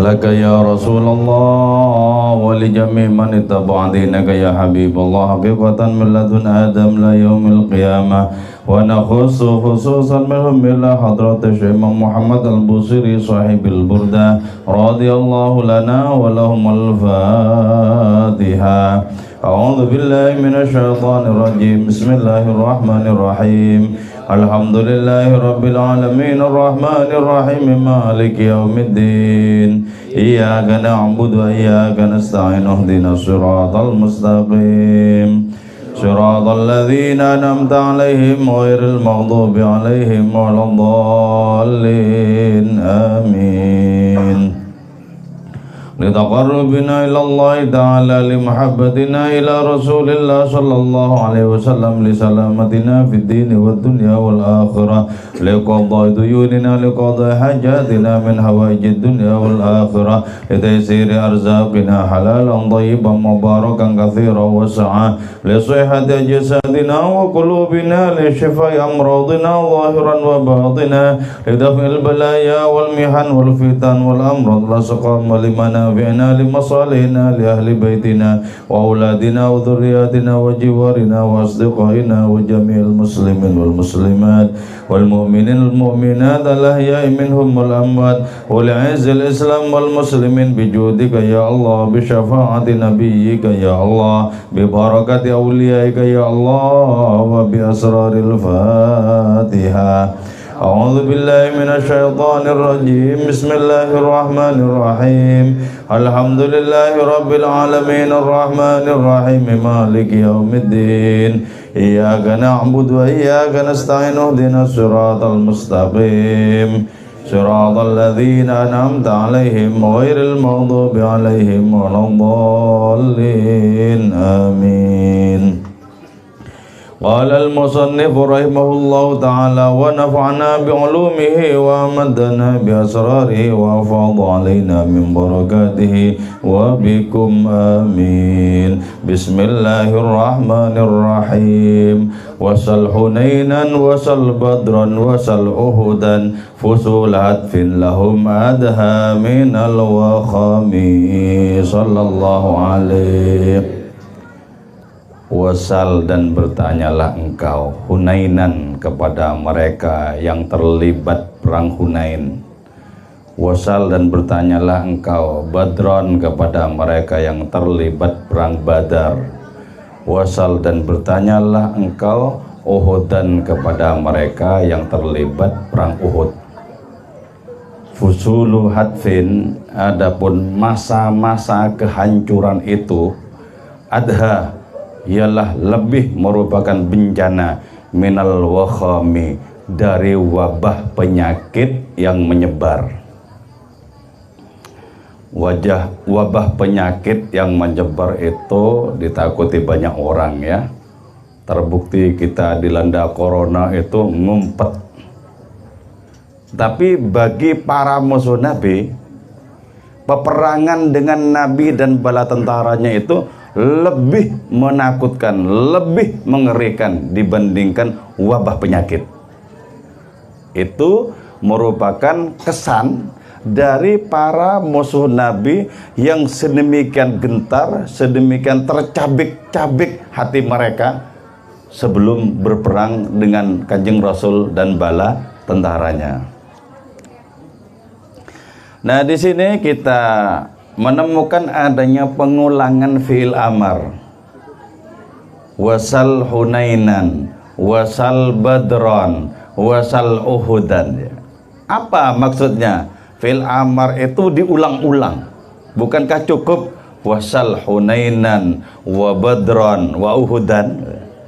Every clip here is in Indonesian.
لك يا رسول الله ولجميع من اتبع دينك يا حبيب الله حقيقة من لدن آدم ليوم القيامة ونخص خصوصا منهم إلى حضرة الشيخ محمد البوصيري صاحب البردة رضي الله لنا ولهم الفاتحة. أعوذ بالله من الشيطان الرجيم بسم الله الرحمن الرحيم الحمد لله رب العالمين الرحمن الرحيم مالك يوم الدين إياك نعبد وإياك نستعين اهدنا الصراط المستقيم صراط الذين أنعمت عليهم غير المغضوب عليهم ولا الضالين آمين. لتقربنا إلى الله تعالى لمحبتنا إلى رسول الله صلى الله عليه وسلم لسلامتنا في الدين والدنيا والآخرة لقضاء ديوننا لقضاء حاجاتنا من حوائج الدنيا والآخرة لتيسير أرزاقنا حلالا طيبا مباركا كثيرا وسعا لصحة جسدنا وقلوبنا لشفاء أمراضنا ظاهرا وباطنا لدفع البلايا والمحن والفتن والأمراض والسقام ولمنا لمصالحنا لأهل بيتنا وأولادنا وذرياتنا وجوارنا وأصدقائنا وجميع المسلمين والمسلمات والمؤمنين والمؤمنات الأحياء منهم والأموات ولعز الإسلام والمسلمين بجودك يا الله بشفاعة نبيك يا الله ببركة أوليائك يا الله وبأسرار الفاتحة. أعوذ بالله من الشيطان الرجيم بسم الله الرحمن الرحيم الحمد لله رب العالمين الرحمن الرحيم مالك يوم الدين إياك نعبد وإياك نستعين اهدنا الصراط المستقيم صراط الذين أنعمت عليهم غير المغضوب عليهم ولا الضالين آمين. قال المصنف رحمه الله تعالى ونفعنا بعلومه وأمدنا بأسراره وأفاض علينا من بركاته وبكم آمين. بسم الله الرحمن الرحيم وسل حنينا وسل بدرا وسل أهدا فصول عطف لهم أدهى من الوخام صلى الله عليه. Wasal dan bertanyalah engkau Hunainan kepada mereka yang terlibat perang Hunain. Wasal dan bertanyalah engkau Badron kepada mereka yang terlibat perang Badar. Wasal dan bertanyalah engkau Uhudan kepada mereka yang terlibat perang Uhud. Fusulu hadfin, adapun masa-masa kehancuran itu adha ialah lebih merupakan bencana minal wakhami, dari wabah penyakit yang menyebar. Wabah penyakit yang menyebar itu ditakuti banyak orang ya. Terbukti kita dilanda corona itu ngumpet. Tapi bagi para musuh Nabi, peperangan dengan Nabi dan bala tentaranya itu lebih menakutkan, lebih mengerikan dibandingkan wabah penyakit. Itu merupakan kesan dari para musuh Nabi yang sedemikian gentar, sedemikian tercabik-cabik hati mereka sebelum berperang dengan Kanjeng Rasul dan bala tentaranya. Nah, di sini kita menemukan adanya pengulangan fi'il amar. Wasal Hunainan, wasal Badron, wasal Uhudan. Apa maksudnya? Fi'il amar itu diulang-ulang. Bukankah cukup wasal Hunainan, wa Badron, wa Uhudan?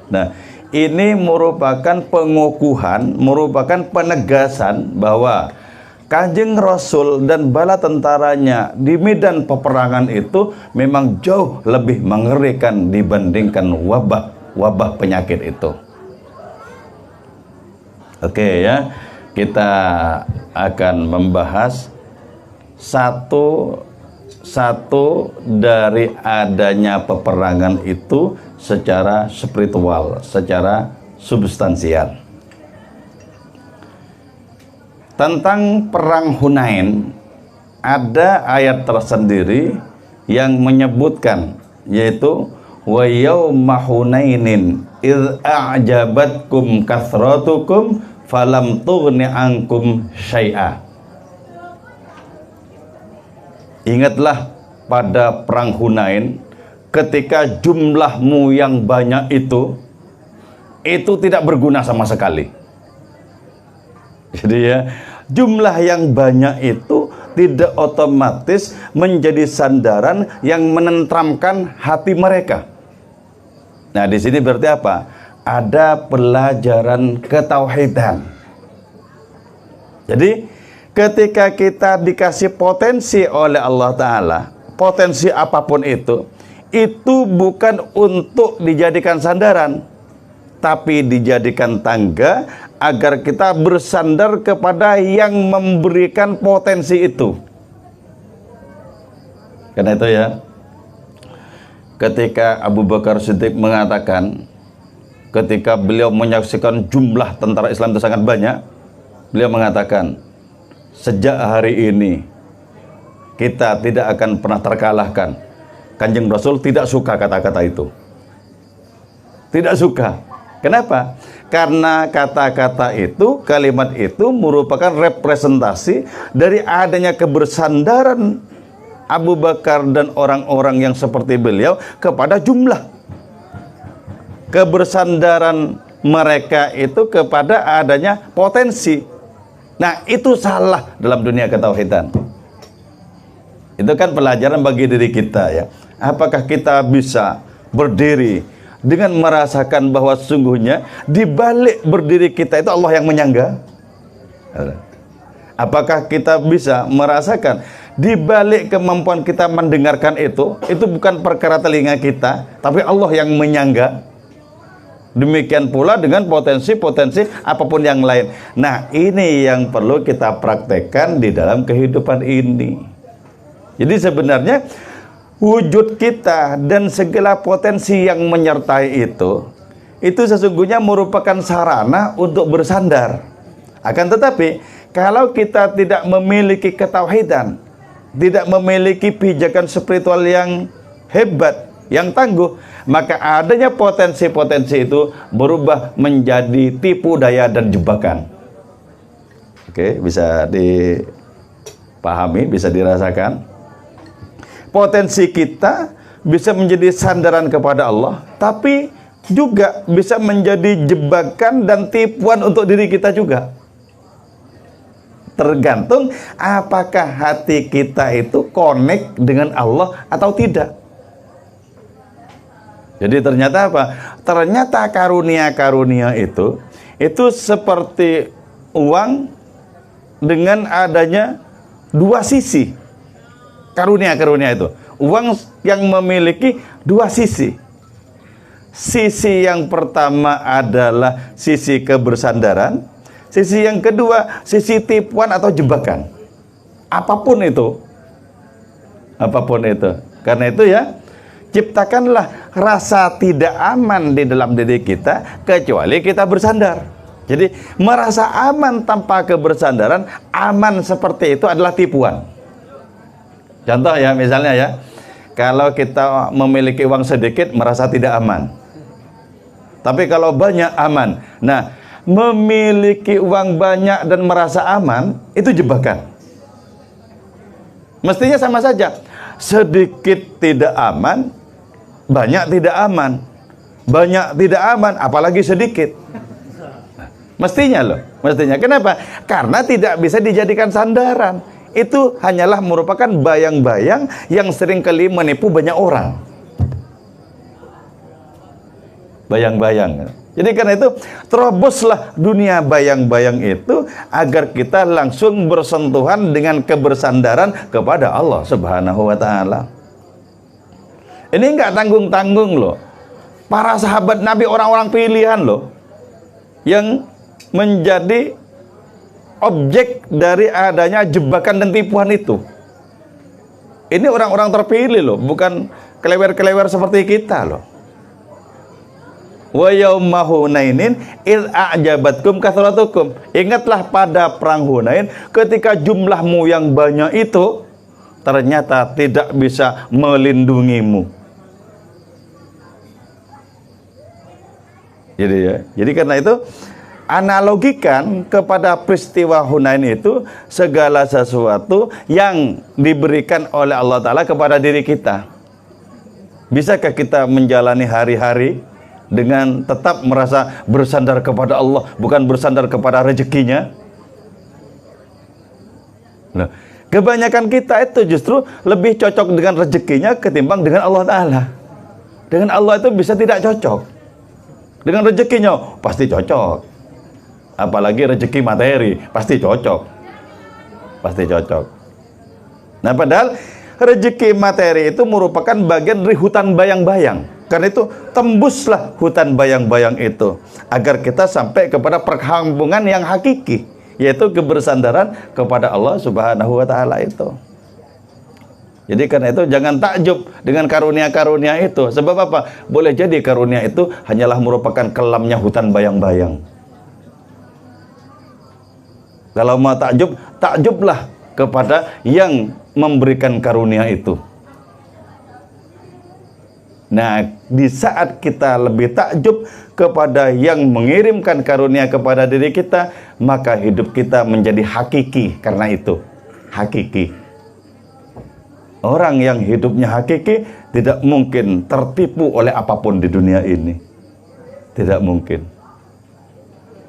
Nah, ini merupakan pengukuhan, merupakan penegasan bahwa Kanjeng Rasul dan bala tentaranya di medan peperangan itu memang jauh lebih mengerikan dibandingkan wabah penyakit itu. Oke ya, kita akan membahas satu dari adanya peperangan itu secara spiritual, secara substansial. Tentang perang Hunain, ada ayat tersendiri yang menyebutkan, yaitu wa yauma hunainin idz a'jabatkum kathratukum falam tughni ankum syai'a. Ingatlah pada perang Hunain ketika jumlahmu yang banyak itu tidak berguna sama sekali. Jadi ya, jumlah yang banyak itu tidak otomatis menjadi sandaran yang menenteramkan hati mereka. Nah, di sini berarti apa? Ada pelajaran ketauhidan. Jadi, ketika kita dikasih potensi oleh Allah Ta'ala, potensi apapun itu bukan untuk dijadikan sandaran, tapi dijadikan tangga agar kita bersandar kepada yang memberikan potensi itu. Karena itu ya, ketika Abu Bakar Siddiq mengatakan, ketika beliau menyaksikan jumlah tentara Islam itu sangat banyak, beliau mengatakan, sejak hari ini kita tidak akan pernah terkalahkan. Kanjeng Rasul tidak suka kata-kata itu. Tidak suka. Kenapa? Karena kata-kata itu, kalimat itu merupakan representasi dari adanya kebersandaran Abu Bakar dan orang-orang yang seperti beliau kepada jumlah. Kebersandaran mereka itu kepada adanya potensi. Nah, itu salah dalam dunia ketauhidan. Itu kan pelajaran bagi diri kita ya. Apakah kita bisa berdiri dengan merasakan bahwa sungguhnya di balik berdiri kita itu Allah yang menyangga? Apakah kita bisa merasakan di balik kemampuan kita mendengarkan itu bukan perkara telinga kita, tapi Allah yang menyangga? Demikian pula dengan potensi-potensi apapun yang lain. Nah, ini yang perlu kita praktekkan di dalam kehidupan ini. Jadi sebenarnya wujud kita dan segala potensi yang menyertai itu sesungguhnya merupakan sarana untuk bersandar. Akan tetapi, kalau kita tidak memiliki ketauhidan, tidak memiliki pijakan spiritual yang hebat, yang tangguh, maka adanya potensi-potensi itu berubah menjadi tipu daya dan jebakan. Oke, bisa dipahami, bisa dirasakan. Potensi kita bisa menjadi sandaran kepada Allah, tapi juga bisa menjadi jebakan dan tipuan untuk diri kita juga. Tergantung apakah hati kita itu connect dengan Allah atau tidak. Jadi ternyata apa? Ternyata karunia-karunia itu seperti uang dengan adanya dua sisi. Karunia-karunia itu, uang yang memiliki dua sisi. Sisi yang pertama adalah sisi kebersandaran, sisi yang kedua sisi tipuan atau jebakan. Apapun itu. Karena itu ya, ciptakanlah rasa tidak aman di dalam diri kita kecuali kita bersandar. Jadi merasa aman tanpa kebersandaran, aman seperti itu adalah tipuan. Contoh ya, misalnya ya, kalau kita memiliki uang sedikit merasa tidak aman, tapi kalau banyak aman. Nah, memiliki uang banyak dan merasa aman itu jebakan. Mestinya sama saja, sedikit tidak aman, banyak tidak aman. Banyak tidak aman, apalagi sedikit. Mestinya. Kenapa? Karena tidak bisa dijadikan sandaran. Itu hanyalah merupakan bayang-bayang yang seringkali menipu banyak orang. Bayang-bayang. Jadi karena itu, teroboslah dunia bayang-bayang itu agar kita langsung bersentuhan dengan kebersandaran kepada Allah Subhanahu wa ta'ala. Ini enggak tanggung-tanggung loh. Para sahabat Nabi, orang-orang pilihan loh, yang menjadi objek dari adanya jebakan dan tipuan itu. Ini orang-orang terpilih loh, bukan kelewer-kelewer seperti kita loh. Wa yauma Hunainin idz a'jabatkum kathratukum. Ingatlah pada perang Hunain ketika jumlahmu yang banyak itu ternyata tidak bisa melindungimu. Jadi karena itu analogikan kepada peristiwa Hunain itu segala sesuatu yang diberikan oleh Allah Ta'ala kepada diri kita. Bisakah kita menjalani hari-hari dengan tetap merasa bersandar kepada Allah, bukan bersandar kepada rezekinya? Nah, kebanyakan kita itu justru lebih cocok dengan rezekinya ketimbang dengan Allah Ta'ala. Dengan Allah itu bisa tidak cocok. Dengan rezekinya pasti cocok. Apalagi rezeki materi pasti cocok. Pasti cocok. Nah, padahal rezeki materi itu merupakan bagian dari hutan bayang-bayang. Karena itu tembuslah hutan bayang-bayang itu agar kita sampai kepada perkampungan yang hakiki, yaitu kebersandaran kepada Allah Subhanahu wa Ta'ala itu. Jadi karena itu jangan takjub dengan karunia-karunia itu. Sebab apa? Boleh jadi karunia itu hanyalah merupakan kelamnya hutan bayang-bayang. Kalau mau takjub, takjublah kepada yang memberikan karunia itu. Nah, di saat kita lebih takjub kepada yang mengirimkan karunia kepada diri kita, maka hidup kita menjadi hakiki karena itu. Hakiki. Orang yang hidupnya hakiki tidak mungkin tertipu oleh apapun di dunia ini. Tidak mungkin.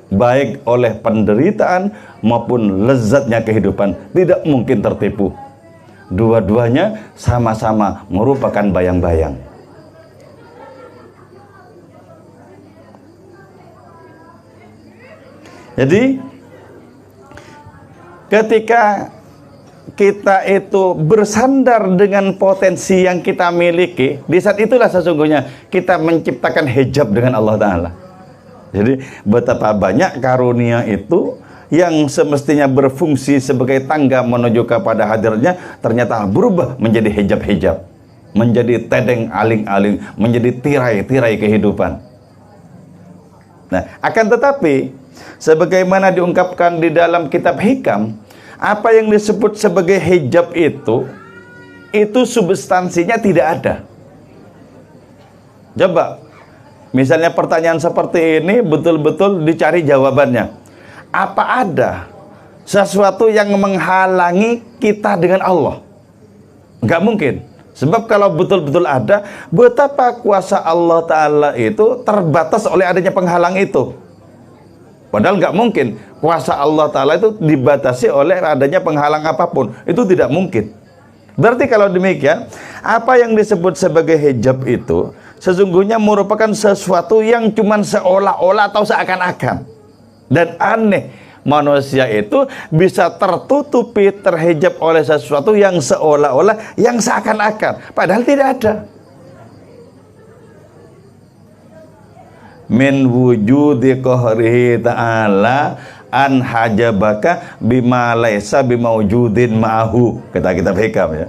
Baik oleh penderitaan maupun lezatnya kehidupan, tidak mungkin tertipu. Dua-duanya sama-sama merupakan bayang-bayang. Jadi ketika kita itu bersandar dengan potensi yang kita miliki, di saat itulah sesungguhnya kita menciptakan hijab dengan Allah Ta'ala. Jadi betapa banyak karunia itu yang semestinya berfungsi sebagai tangga menuju kepada hadirnya, ternyata berubah menjadi hijab-hijab, menjadi tedeng aling-aling, menjadi tirai-tirai kehidupan. Nah, akan tetapi sebagaimana diungkapkan di dalam kitab Hikam, apa yang disebut sebagai hijab itu substansinya tidak ada. Coba, misalnya pertanyaan seperti ini betul-betul dicari jawabannya. Apa ada sesuatu yang menghalangi kita dengan Allah? Enggak mungkin. Sebab kalau betul-betul ada, betapa kuasa Allah Ta'ala itu terbatas oleh adanya penghalang itu. Padahal nggak mungkin kuasa Allah Ta'ala itu dibatasi oleh adanya penghalang apapun. Itu tidak mungkin. Berarti kalau demikian, apa yang disebut sebagai hijab itu sesungguhnya merupakan sesuatu yang cuman seolah-olah atau seakan-akan. Dan aneh, manusia itu bisa tertutupi, terhijab oleh sesuatu yang seolah-olah, yang seakan-akan. Padahal tidak ada. Min wujudi qahrihi ta'ala an hajabaka bima laisa bimaujudin ma'ahu, kata kitab Hikam ya.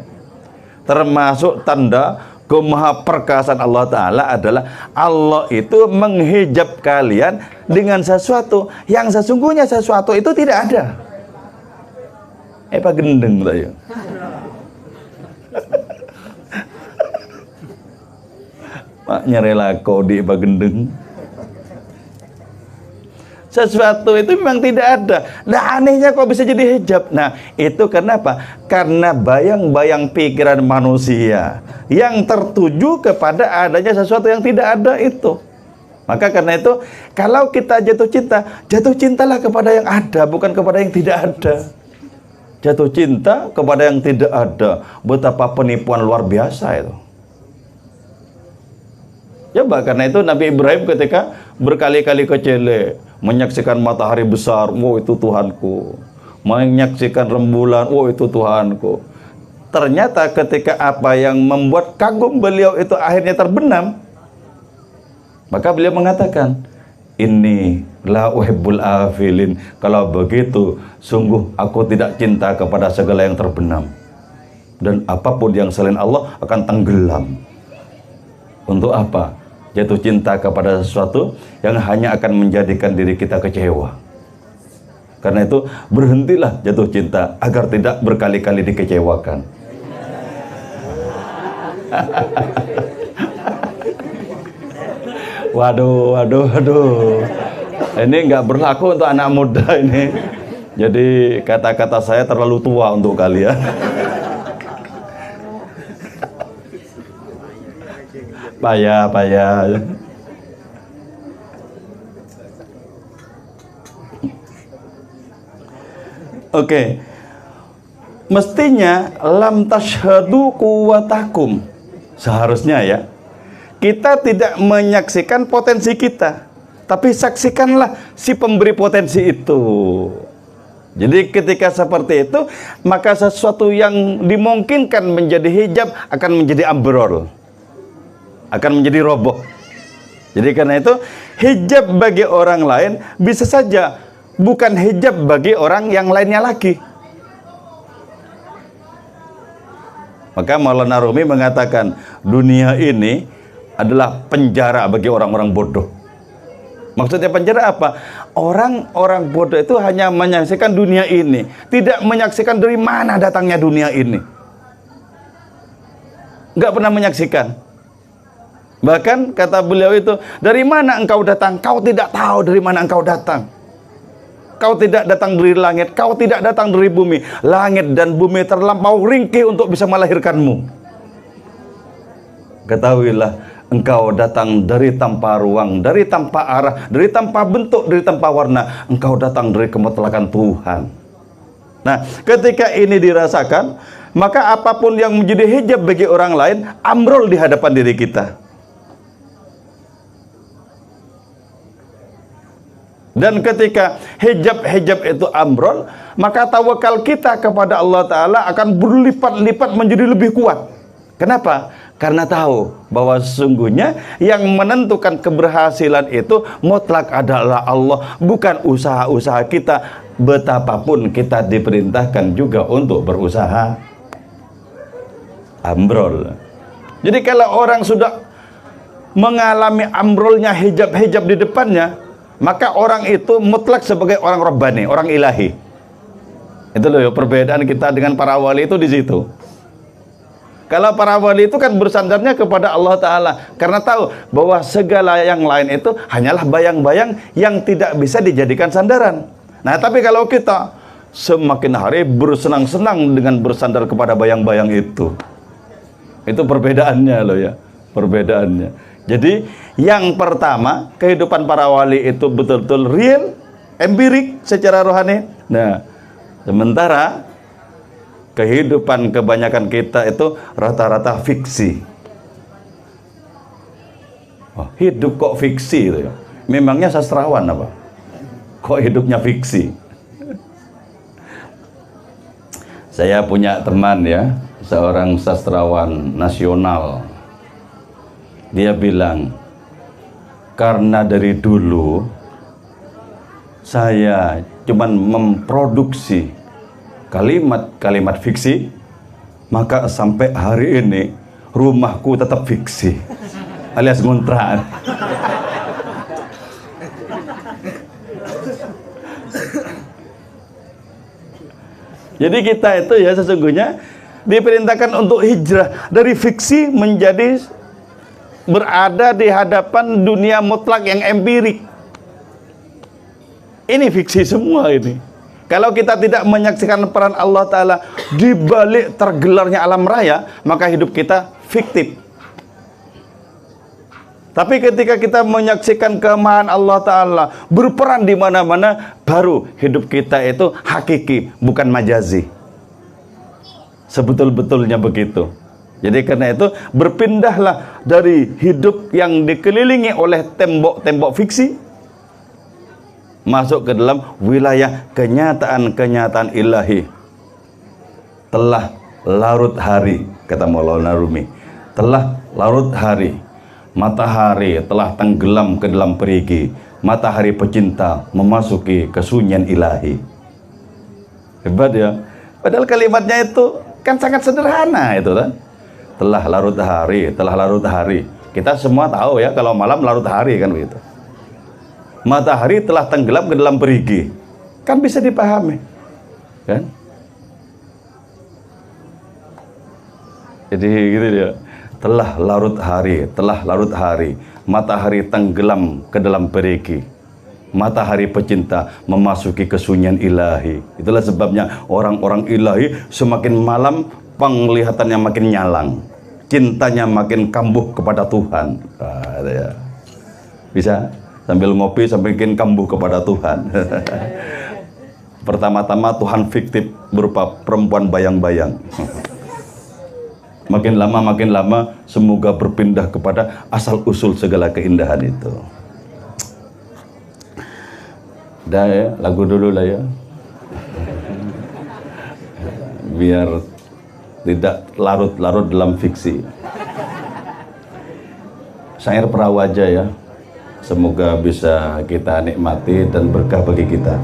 Termasuk tanda kemahaperkasaan Allah Ta'ala adalah Allah itu menghijab kalian dengan sesuatu yang sesungguhnya sesuatu itu tidak ada. Pak gendeng ya. Mak nyerela kodi Pak gendeng. Sesuatu itu memang tidak ada. Nah, anehnya kok bisa jadi hijab. Nah, itu kenapa? Karena bayang-bayang pikiran manusia yang tertuju kepada adanya sesuatu yang tidak ada itu. Maka karena itu, kalau kita jatuh cintalah kepada yang ada, bukan kepada yang tidak ada. Jatuh cinta kepada yang tidak ada. Betapa penipuan luar biasa itu. Coba, karena itu Nabi Ibrahim ketika berkali-kali kecele menyaksikan matahari besar, oh itu Tuhanku. Menyaksikan rembulan, oh itu Tuhanku. Ternyata ketika apa yang membuat kagum beliau itu akhirnya terbenam, maka beliau mengatakan, inni la uhibbul afilin. Kalau begitu, sungguh aku tidak cinta kepada segala yang terbenam. Dan apapun yang selain Allah akan tenggelam. Untuk apa? Jatuh cinta kepada sesuatu yang hanya akan menjadikan diri kita kecewa. Karena itu berhentilah jatuh cinta agar tidak berkali-kali dikecewakan. Waduh, waduh, waduh. Ini nggak berlaku untuk anak muda ini. Jadi kata-kata saya terlalu tua untuk kalian. Payah, payah. Oke. Mestinya lam tashhadu quwwatakum. Seharusnya ya. Kita tidak menyaksikan potensi kita, tapi saksikanlah si pemberi potensi itu. Jadi ketika seperti itu, maka sesuatu yang dimungkinkan menjadi hijab akan menjadi ambrol, akan menjadi roboh. Jadi karena itu, hijab bagi orang lain bisa saja bukan hijab bagi orang yang lainnya lagi. Maka Maulana Rumi mengatakan, dunia ini adalah penjara bagi orang-orang bodoh. Maksudnya penjara apa? Orang-orang bodoh itu hanya menyaksikan dunia ini, tidak menyaksikan dari mana datangnya dunia ini. Nggak pernah menyaksikan. Bahkan kata beliau itu, dari mana engkau datang? Kau tidak tahu dari mana engkau datang. Kau tidak datang dari langit, kau tidak datang dari bumi. Langit dan bumi terlampau ringkih untuk bisa melahirkanmu. Ketahuilah, engkau datang dari tanpa ruang, dari tanpa arah, dari tanpa bentuk, dari tanpa warna. Engkau datang dari kemutlakan Tuhan. Nah, ketika ini dirasakan, maka apapun yang menjadi hijab bagi orang lain, amrol di hadapan diri kita. Dan ketika hijab-hijab itu amrol, maka tawakal kita kepada Allah Ta'ala akan berlipat-lipat menjadi lebih kuat. Kenapa? Karena tahu bahwa sesungguhnya yang menentukan keberhasilan itu mutlak adalah Allah, bukan usaha-usaha kita, betapapun kita diperintahkan juga untuk berusaha. Amrol. Jadi kalau orang sudah mengalami amrolnya hijab-hijab di depannya, maka orang itu mutlak sebagai orang Rabbani, orang ilahi. Itu loh perbedaan kita dengan para wali itu di situ. Kalau para wali itu kan bersandarnya kepada Allah Ta'ala, karena tahu bahwa segala yang lain itu hanyalah bayang-bayang yang tidak bisa dijadikan sandaran. Nah, tapi kalau kita semakin hari bersenang-senang dengan bersandar kepada bayang-bayang itu perbedaannya loh ya, perbedaannya. Jadi yang pertama, kehidupan para wali itu betul-betul real, empirik secara rohani. Nah, sementara kehidupan kebanyakan kita itu rata-rata fiksi. Oh, hidup kok fiksi itu ya? Memangnya sastrawan apa? Kok hidupnya fiksi? Saya punya teman ya, seorang sastrawan nasional. Dia bilang, karena dari dulu saya cuman memproduksi kalimat-kalimat fiksi, maka sampai hari ini rumahku tetap fiksi, alias ngontrak. Jadi kita itu ya sesungguhnya diperintahkan untuk hijrah dari fiksi menjadi berada di hadapan dunia mutlak yang empirik. Ini fiksi semua ini. Kalau kita tidak menyaksikan peran Allah Ta'ala di balik tergelarnya alam raya, maka hidup kita fiktif. Tapi ketika kita menyaksikan kemahan Allah Ta'ala berperan di mana-mana, baru hidup kita itu hakiki, bukan majazi. Sebetul-betulnya begitu. Jadi karena itu berpindahlah dari hidup yang dikelilingi oleh tembok-tembok fiksi masuk ke dalam wilayah kenyataan-kenyataan ilahi. Telah larut hari, kata Maulana Rumi, telah larut hari, matahari telah tenggelam ke dalam perigi, matahari pecinta memasuki kesunyian ilahi. Hebat ya. Padahal kalimatnya itu kan sangat sederhana itu kan. Telah larut hari, telah larut hari. Kita semua tahu ya kalau malam larut hari kan begitu. Matahari telah tenggelam ke dalam perigi. Kan bisa dipahami. Kan? Jadi gitu ya. telah larut hari, matahari tenggelam ke dalam perigi, matahari pecinta memasuki kesunyian ilahi. Itulah sebabnya orang-orang ilahi semakin malam penglihatannya makin nyalang, cintanya makin kambuh kepada Tuhan. Ya. Bisa sambil ngopi sambil bikin kambuh kepada Tuhan. Pertama-tama Tuhan fiktif berupa perempuan bayang-bayang. Makin lama semoga berpindah kepada asal usul segala keindahan itu. Dah ya, lagu dulu lah ya, biar tidak larut-larut dalam fiksi. Syair perahu aja ya, semoga bisa kita nikmati dan berkah bagi kita.